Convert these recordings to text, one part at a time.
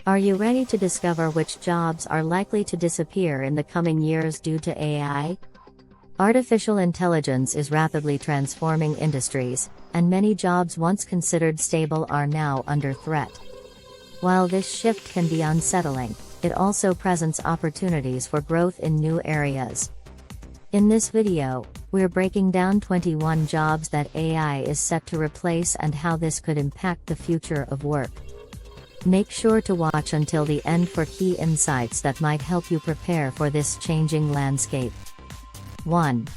Are you ready to discover which jobs are likely to disappear in the coming years due to AI? Artificial intelligence is rapidly transforming industries, and many jobs once considered stable are now under threat. While this shift can be unsettling, it also presents opportunities for growth in new areas. In this video, we're breaking down 21 jobs that AI is set to replace and how this could impact the future of work. Make sure to watch until the end for key insights that might help you prepare for this changing landscape. 1.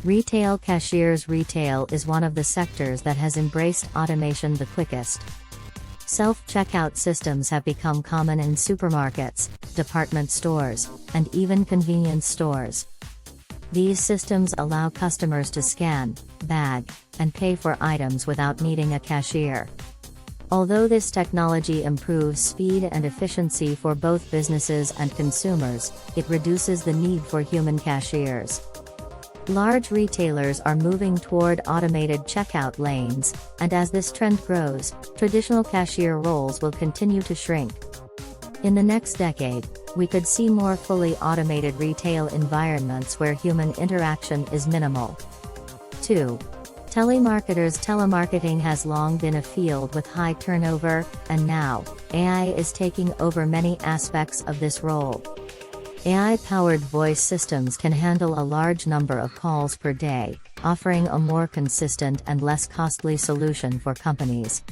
Retail cashiers. Retail is one of the sectors that has embraced automation the quickest. Self-checkout systems have become common in supermarkets, department stores, and even convenience stores. These systems allow customers to scan, bag, and pay for items without needing a cashier. Although this technology improves speed and efficiency for both businesses and consumers, it reduces the need for human cashiers. Large retailers are moving toward automated checkout lanes, and as this trend grows, traditional cashier roles will continue to shrink. In the next decade, we could see more fully automated retail environments where human interaction is minimal. 2. Telemarketers. Telemarketing has long been a field with high turnover, and now, AI is taking over many aspects of this role. AI-powered voice systems can handle a large number of calls per day, offering a more consistent and less costly solution for companies.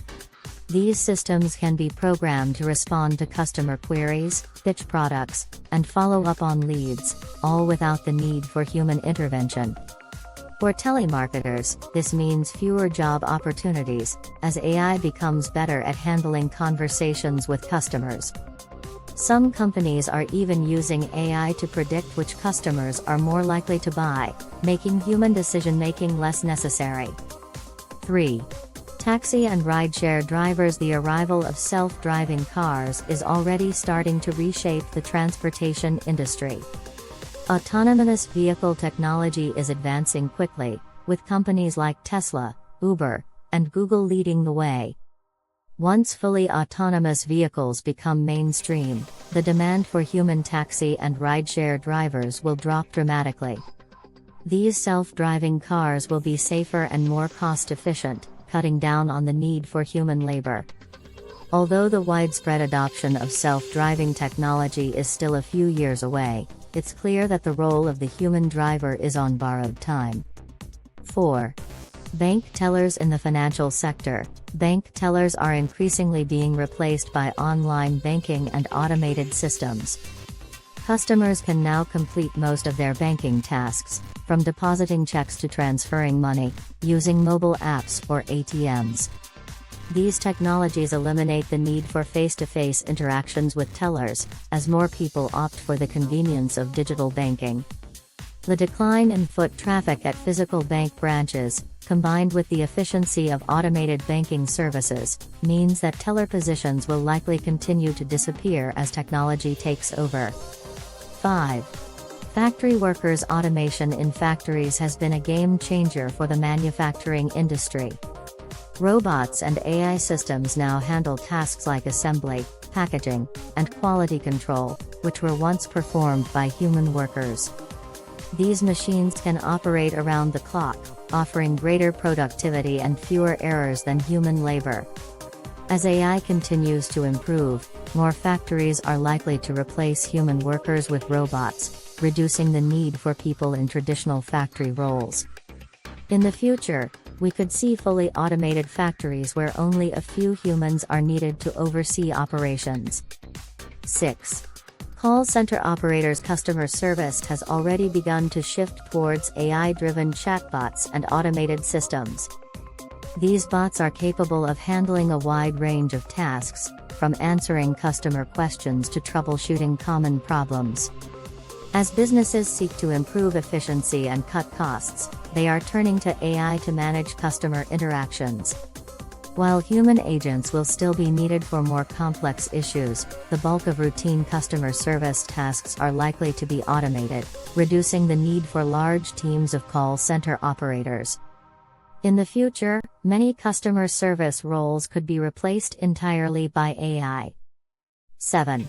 These systems can be programmed to respond to customer queries, pitch products, and follow up on leads, all without the need for human intervention. For telemarketers, this means fewer job opportunities, as AI becomes better at handling conversations with customers. Some companies are even using AI to predict which customers are more likely to buy, making human decision-making less necessary. 3. Taxi and rideshare drivers. The arrival of self-driving cars is already starting to reshape the transportation industry. Autonomous vehicle technology is advancing quickly, with companies like Tesla, Uber, and Google leading the way. Once fully autonomous vehicles become mainstream, the demand for human taxi and rideshare drivers will drop dramatically. These self-driving cars will be safer and more cost-efficient, cutting down on the need for human labor. Although the widespread adoption of self-driving technology is still a few years away, it's clear that the role of the human driver is on borrowed time. 4. Bank tellers. In the financial sector, bank tellers are increasingly being replaced by online banking and automated systems. Customers can now complete most of their banking tasks, from depositing checks to transferring money, using mobile apps or ATMs. These technologies eliminate the need for face-to-face interactions with tellers, as more people opt for the convenience of digital banking. The decline in foot traffic at physical bank branches, combined with the efficiency of automated banking services, means that teller positions will likely continue to disappear as technology takes over. 5. Factory workers. Automation in factories has been a game changer for the manufacturing industry. Robots and AI systems now handle tasks like assembly, packaging, and quality control, which were once performed by human workers. These machines can operate around the clock, offering greater productivity and fewer errors than human labor. As AI continues to improve, more factories are likely to replace human workers with robots, reducing the need for people in traditional factory roles. In the future, we could see fully automated factories where only a few humans are needed to oversee operations. 6. Call center operators. Customer service has already begun to shift towards AI-driven chatbots and automated systems. These bots are capable of handling a wide range of tasks, from answering customer questions to troubleshooting common problems. As businesses seek to improve efficiency and cut costs, they are turning to AI to manage customer interactions. While human agents will still be needed for more complex issues, the bulk of routine customer service tasks are likely to be automated, reducing the need for large teams of call center operators. In the future, many customer service roles could be replaced entirely by AI. 7.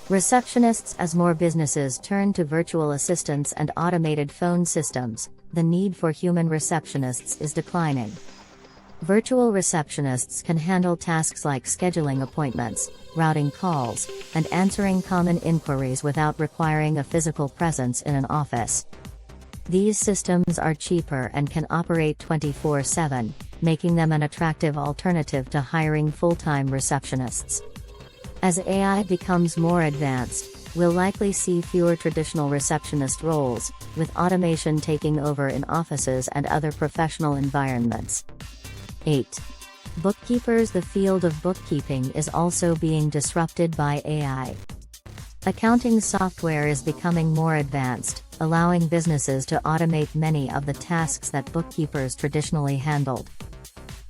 Receptionists. As more businesses turn to virtual assistants and automated phone systems, the need for human receptionists is declining. Virtual receptionists can handle tasks like scheduling appointments, routing calls, and answering common inquiries without requiring a physical presence in an office. These systems are cheaper and can operate 24/7, making them an attractive alternative to hiring full-time receptionists. As AI becomes more advanced, we'll likely see fewer traditional receptionist roles, with automation taking over in offices and other professional environments. 8. Bookkeepers. The field of bookkeeping is also being disrupted by AI. Accounting software is becoming more advanced, allowing businesses to automate many of the tasks that bookkeepers traditionally handled.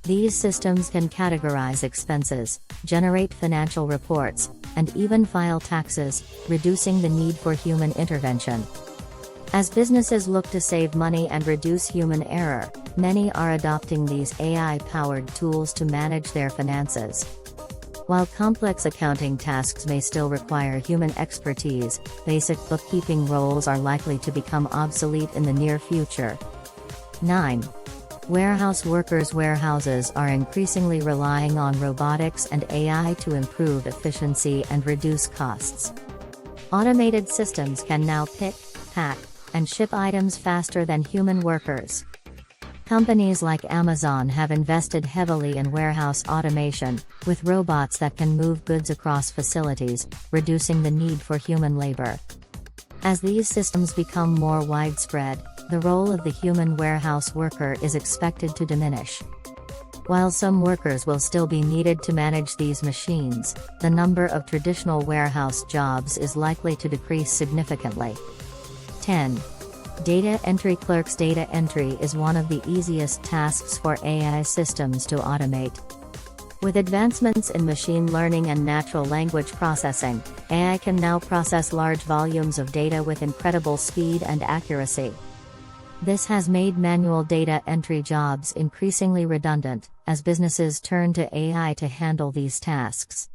These systems can categorize expenses, generate financial reports, and even file taxes, reducing the need for human intervention. As businesses look to save money and reduce human error, many are adopting these AI-powered tools to manage their finances. While complex accounting tasks may still require human expertise, basic bookkeeping roles are likely to become obsolete in the near future. 9. Warehouse workers. Warehouses are increasingly relying on robotics and AI to improve efficiency and reduce costs. Automated systems can now pick, pack, and ship items faster than human workers. Companies like Amazon have invested heavily in warehouse automation, with robots that can move goods across facilities, reducing the need for human labor. As these systems become more widespread, the role of the human warehouse worker is expected to diminish. While some workers will still be needed to manage these machines, the number of traditional warehouse jobs is likely to decrease significantly. 10. Data entry clerks. Data entry is one of the easiest tasks for AI systems to automate. With advancements in machine learning and natural language processing, AI can now process large volumes of data with incredible speed and accuracy. This has made manual data entry jobs increasingly redundant, as businesses turn to AI to handle these tasks.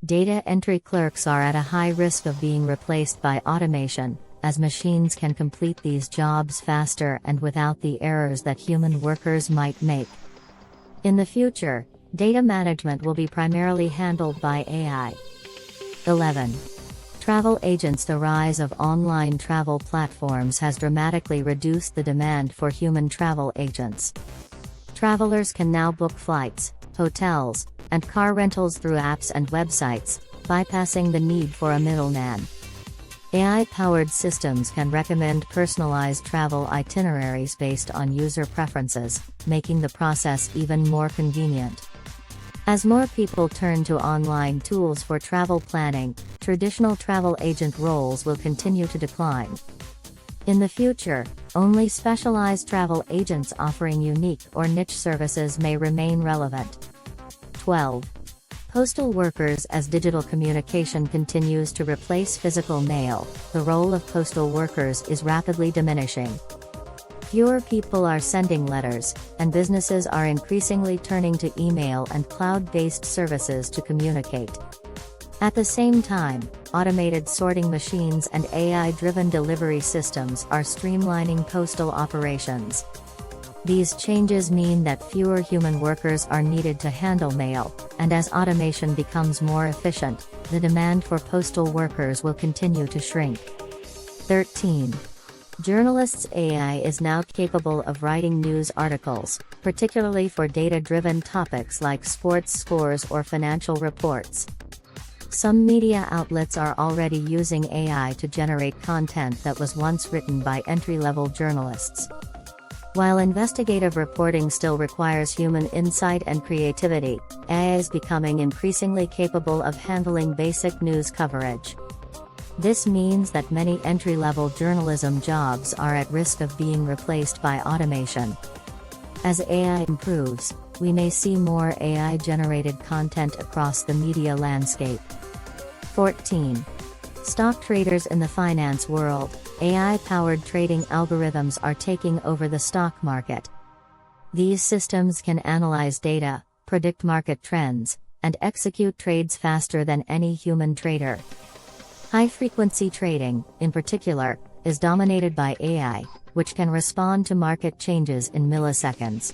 Data entry clerks are at a high risk of being replaced by automation, as machines can complete these jobs faster and without the errors that human workers might make. In the future, data management will be primarily handled by AI. 11. Travel agents. The rise of online travel platforms has dramatically reduced the demand for human travel agents. Travelers can now book flights, hotels, and car rentals through apps and websites, bypassing the need for a middleman. AI-powered systems can recommend personalized travel itineraries based on user preferences, making the process even more convenient. As more people turn to online tools for travel planning, traditional travel agent roles will continue to decline. In the future, only specialized travel agents offering unique or niche services may remain relevant. 12. Postal workers. As digital communication continues to replace physical mail, the role of postal workers is rapidly diminishing. Fewer people are sending letters, and businesses are increasingly turning to email and cloud-based services to communicate. At the same time, automated sorting machines and AI-driven delivery systems are streamlining postal operations. These changes mean that fewer human workers are needed to handle mail, and as automation becomes more efficient, the demand for postal workers will continue to shrink. 13. Journalists. AI is now capable of writing news articles, particularly for data-driven topics like sports scores or financial reports. Some media outlets are already using AI to generate content that was once written by entry-level journalists. While investigative reporting still requires human insight and creativity, AI is becoming increasingly capable of handling basic news coverage. This means that many entry-level journalism jobs are at risk of being replaced by automation. As AI improves, we may see more AI-generated content across the media landscape. 14. Stock traders. In the finance world, AI-powered trading algorithms are taking over the stock market. These systems can analyze data, predict market trends, and execute trades faster than any human trader. High-frequency trading, in particular, is dominated by AI, which can respond to market changes in milliseconds.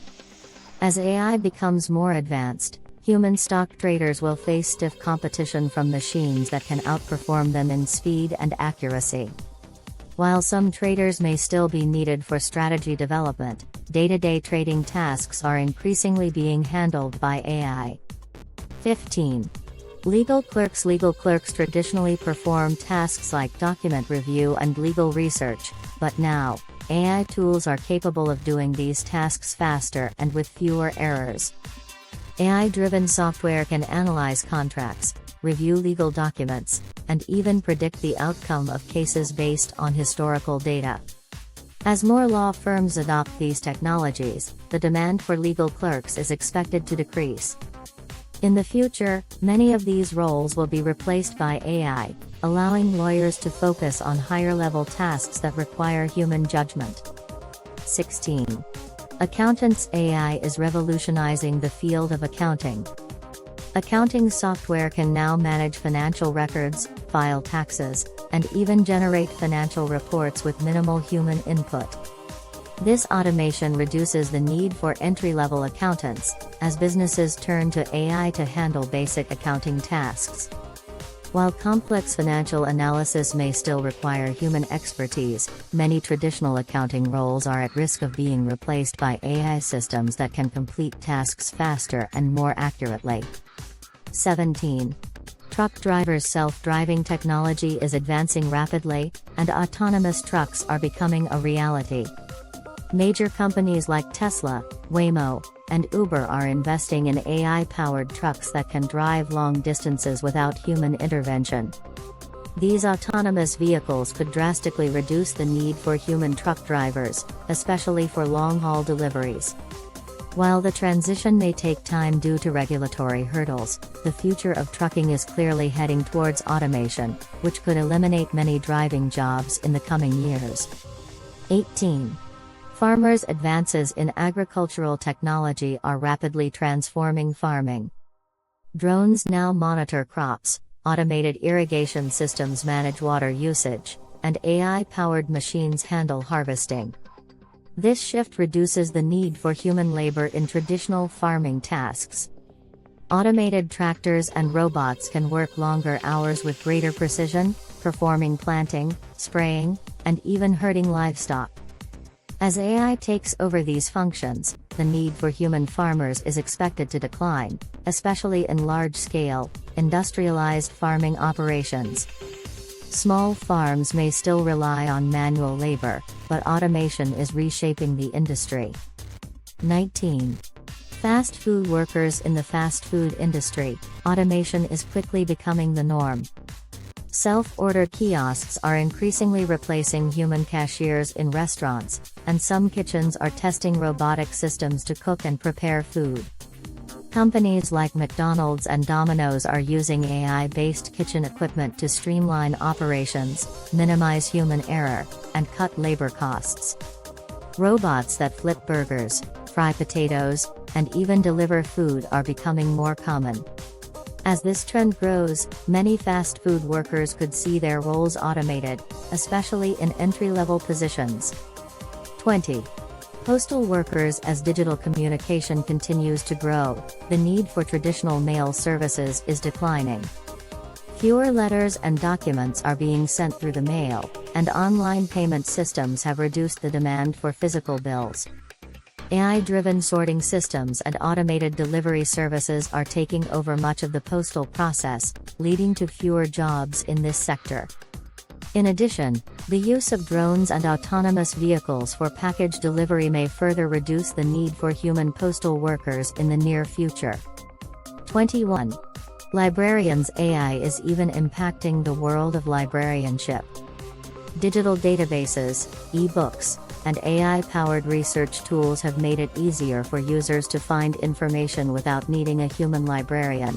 As AI becomes more advanced, human stock traders will face stiff competition from machines that can outperform them in speed and accuracy. While some traders may still be needed for strategy development, day-to-day trading tasks are increasingly being handled by AI. 15. Legal clerks. Legal clerks traditionally perform tasks like document review and legal research, but now, AI tools are capable of doing these tasks faster and with fewer errors. AI-driven software can analyze contracts, review legal documents, and even predict the outcome of cases based on historical data. As more law firms adopt these technologies, the demand for legal clerks is expected to decrease. In the future, many of these roles will be replaced by AI, allowing lawyers to focus on higher-level tasks that require human judgment. 16. Accountants. AI is revolutionizing the field of accounting. Accounting software can now manage financial records, file taxes, and even generate financial reports with minimal human input. This automation reduces the need for entry-level accountants, as businesses turn to AI to handle basic accounting tasks. While complex financial analysis may still require human expertise, many traditional accounting roles are at risk of being replaced by AI systems that can complete tasks faster and more accurately. 17. Truck drivers. Self-driving technology is advancing rapidly, and autonomous trucks are becoming a reality. Major companies like Tesla, Waymo, and Uber are investing in AI-powered trucks that can drive long distances without human intervention. These autonomous vehicles could drastically reduce the need for human truck drivers, especially for long-haul deliveries. While the transition may take time due to regulatory hurdles, the future of trucking is clearly heading towards automation, which could eliminate many driving jobs in the coming years. 18. Farmers. Advances in agricultural technology are rapidly transforming farming. Drones now monitor crops, automated irrigation systems manage water usage, and AI-powered machines handle harvesting. This shift reduces the need for human labor in traditional farming tasks. Automated tractors and robots can work longer hours with greater precision, performing planting, spraying, and even herding livestock. As AI takes over these functions, the need for human farmers is expected to decline, especially in large-scale, industrialized farming operations. Small farms may still rely on manual labor, but automation is reshaping the industry. 19. Fast food workers. In the fast food industry, automation is quickly becoming the norm. Self-order kiosks are increasingly replacing human cashiers in restaurants, and some kitchens are testing robotic systems to cook and prepare food. Companies like McDonald's and Domino's are using AI-based kitchen equipment to streamline operations, minimize human error, and cut labor costs. Robots that flip burgers, fry potatoes, and even deliver food are becoming more common. As this trend grows, many fast food workers could see their roles automated, especially in entry-level positions. 20. Postal workers. As digital communication continues to grow, the need for traditional mail services is declining. Fewer letters and documents are being sent through the mail, and online payment systems have reduced the demand for physical bills. AI-driven sorting systems and automated delivery services are taking over much of the postal process, leading to fewer jobs in this sector. In addition, the use of drones and autonomous vehicles for package delivery may further reduce the need for human postal workers in the near future. 21. Librarians. AI is even impacting the world of librarianship. Digital databases, e-books, and AI-powered research tools have made it easier for users to find information without needing a human librarian.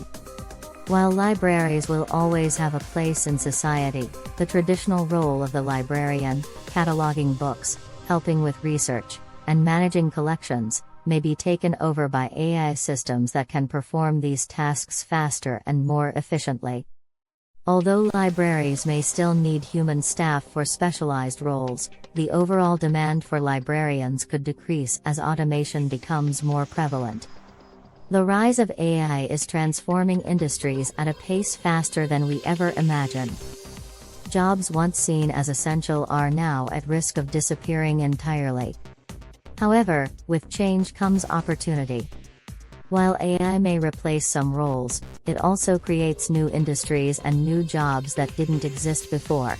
While libraries will always have a place in society, the traditional role of the librarian, cataloging books, helping with research, and managing collections, may be taken over by AI systems that can perform these tasks faster and more efficiently. Although libraries may still need human staff for specialized roles, the overall demand for librarians could decrease as automation becomes more prevalent. The rise of AI is transforming industries at a pace faster than we ever imagined. Jobs once seen as essential are now at risk of disappearing entirely. However, with change comes opportunity. While AI may replace some roles, it also creates new industries and new jobs that didn't exist before.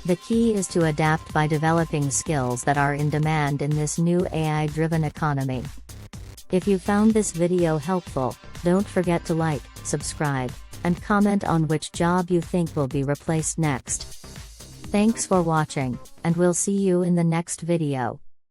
The key is to adapt by developing skills that are in demand in this new AI-driven economy. If you found this video helpful, don't forget to like, subscribe, and comment on which job you think will be replaced next. Thanks for watching, and we'll see you in the next video.